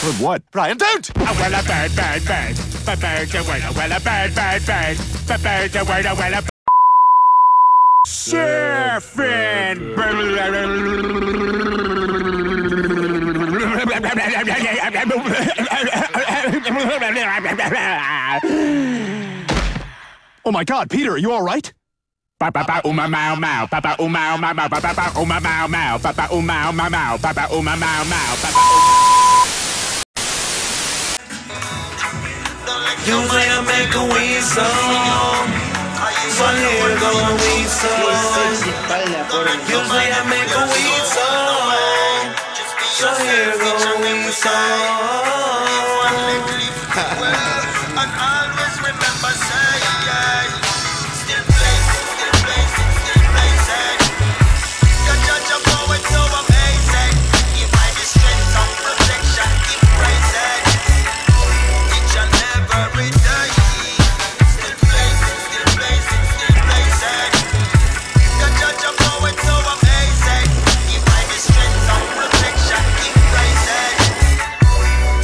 Good what? Brian, don't! Oh, well, a bird, bird, bird. But bird's a word, well, a bird, bird, bird. But bird's a word, well, a bird. Surfing. Oh my God, Peter, are you all right? Papa uma mau mau, papa uma mau mau, papa uma mau mau, papa uma mau mau, papa uma mau mau, papa. Usually I make a weed song, so here go a weed song. Usually I make a weed song, so here go a weed song. And always remember saying, still blazing, still blazing, still blazing. Your judge of poet so amazing. Give my the strength of protection, keep praising. It shall never return. Still blazing, still blazing, still blazing. Your judge of poet so amazing. Give my the strength of protection, keep praising.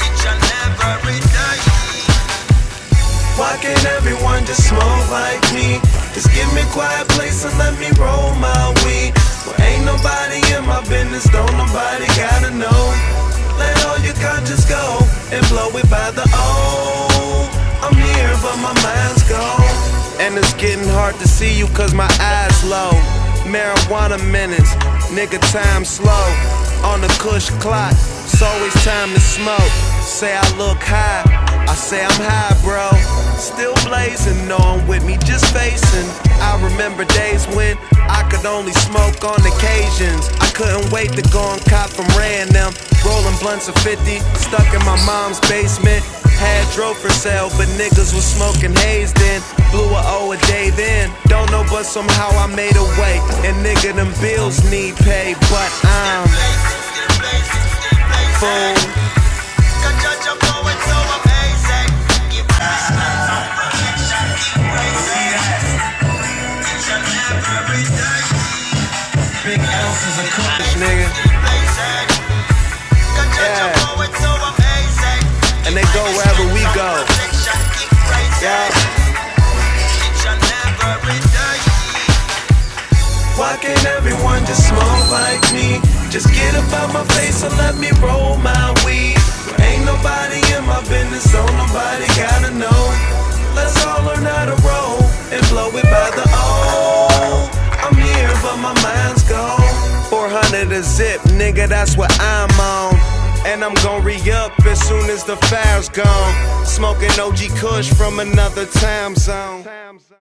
It shall never return. Why can't everyone just smoke like me? Just give me a quiet place and let me roll my weed. Well, ain't nobody in my business, don't nobody gotta know. Let all your conscience go and blow it by the O. I'm here but my mind's gone, and it's getting hard to see you cause my eyes low. Marijuana minutes, nigga time slow. On the Kush clock, it's always time to smoke. Say I look high, I say I'm high, bro. Still blazing, know I'm with me, just facing. I remember days when I could only smoke on occasions. I couldn't wait to go and cop from random. Rolling blunts of 50, stuck in my mom's basement. Had drove for sale, but niggas was smoking haze then. Blew a O a day then. Don't know, but somehow I made a way. And nigga, them bills need pay, but I'm full. Big ounces of kush, nigga. Yeah. And they go wherever we go. Yeah. Why can't everyone just smoke like me? Just get up out my face and let me roll my weed. Ain't nobody in my business, so nobody gotta know. Let's all learn how to roll and blow it by the O. I'm here, but my mind's gone. 400 a zip, nigga, that's what I'm on. And I'm gon' re-up as soon as the fire's gone. Smoking OG Kush from another time zone.